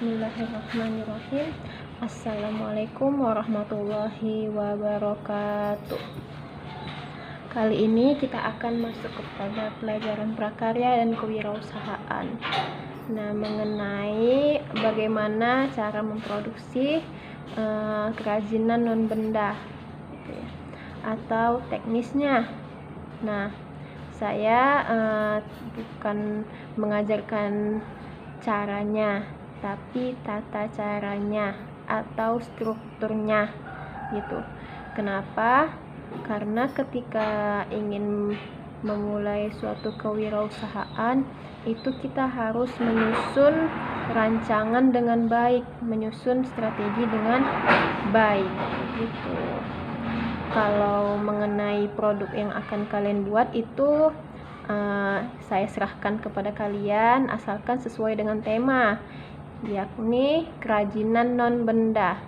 Bismillahirrahmanirrahim. Assalamualaikum warahmatullahi wabarakatuh. Kali ini kita akan masuk kepada pelajaran prakarya dan kewirausahaan. Nah, mengenai bagaimana cara memproduksi kerajinan non benda gitu ya, atau teknisnya. Nah, saya bukan mengajarkan caranya, tapi tata caranya atau strukturnya gitu. Kenapa? Karena ketika ingin memulai suatu kewirausahaan itu kita harus menyusun rancangan dengan baik, menyusun strategi dengan baik gitu. Kalau mengenai produk yang akan kalian buat itu saya serahkan kepada kalian asalkan sesuai dengan tema, yakni kerajinan non benda.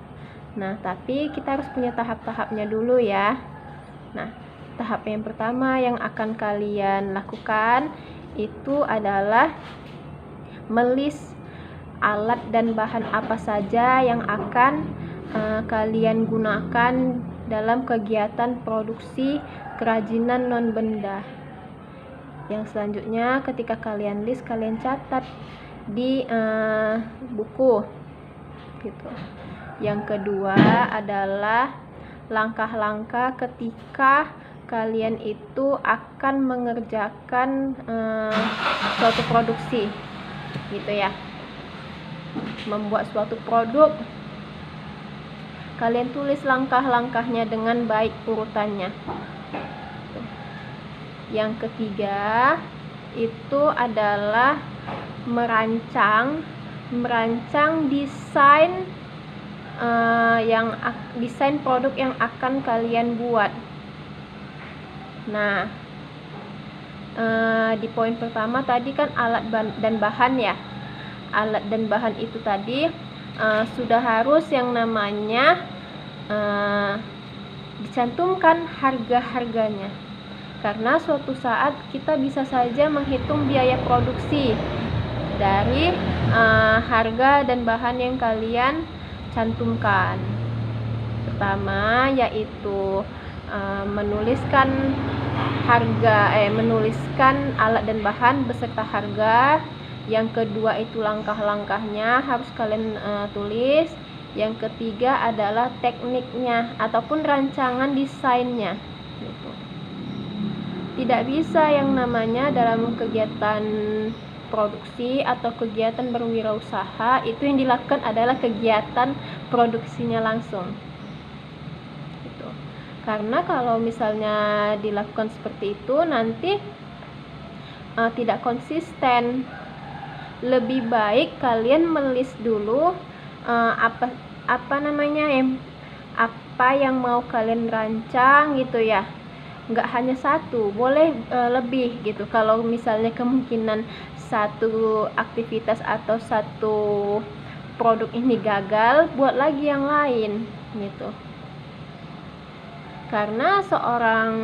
Nah, tapi kita harus punya tahap-tahapnya dulu ya. Nah, tahap yang pertama yang akan kalian lakukan itu adalah melis alat dan bahan apa saja yang akan kalian gunakan dalam kegiatan produksi kerajinan non benda. Yang selanjutnya ketika kalian list, kalian catat di buku gitu. Yang kedua adalah langkah-langkah ketika kalian itu akan mengerjakan suatu produksi gitu ya, membuat suatu produk. Kalian tulis langkah-langkahnya dengan baik urutannya. Yang ketiga itu adalah merancang desain desain produk yang akan kalian buat. Nah, di poin pertama tadi kan alat dan bahan ya. Alat dan bahan itu tadi sudah harus yang namanya dicantumkan harga-harganya. Karena suatu saat kita bisa saja menghitung biaya produksi dari harga dan bahan yang kalian cantumkan. Pertama yaitu menuliskan menuliskan alat dan bahan beserta harga. Yang kedua itu langkah-langkahnya harus kalian tulis. Yang ketiga adalah tekniknya ataupun rancangan desainnya gitu. Tidak bisa yang namanya dalam kegiatan produksi atau kegiatan berwirausaha itu yang dilakukan adalah kegiatan produksinya langsung gitu. Karena kalau misalnya dilakukan seperti itu nanti tidak konsisten. Lebih baik kalian melis dulu apa yang mau kalian rancang gitu ya. Nggak hanya satu, boleh lebih gitu. Kalau misalnya kemungkinan satu aktivitas atau satu produk ini gagal, buat lagi yang lain gitu. Karena seorang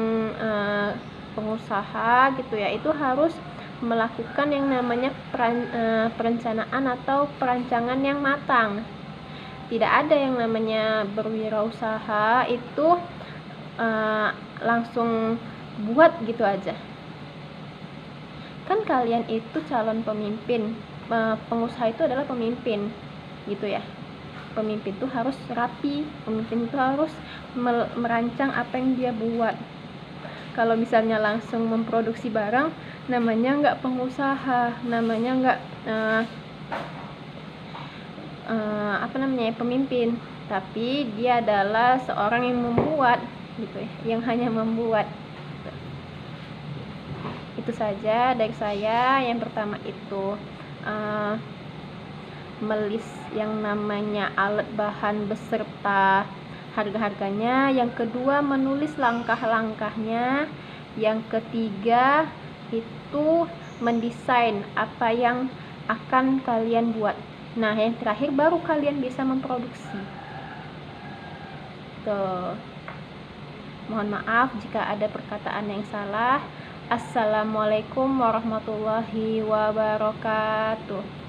pengusaha gitu ya, itu harus melakukan yang namanya perencanaan atau perancangan yang matang. Tidak ada yang namanya berwirausaha itu langsung buat gitu aja. Kan kalian itu calon pemimpin, pengusaha itu adalah pemimpin gitu ya. Pemimpin itu harus rapi, pemimpin itu harus merancang apa yang dia buat. Kalau misalnya langsung memproduksi barang, namanya nggak pengusaha, namanya nggak pemimpin, tapi dia adalah seorang yang membuat gitu ya, yang hanya membuat. Itu saja dari saya. Yang pertama itu melis yang namanya alat bahan beserta harga-harganya. Yang kedua menulis langkah-langkahnya. Yang ketiga itu mendesain apa yang akan kalian buat. Nah, yang terakhir baru kalian bisa memproduksi. Tuh. Mohon maaf jika ada perkataan yang salah. Assalamualaikum warahmatullahi wabarakatuh.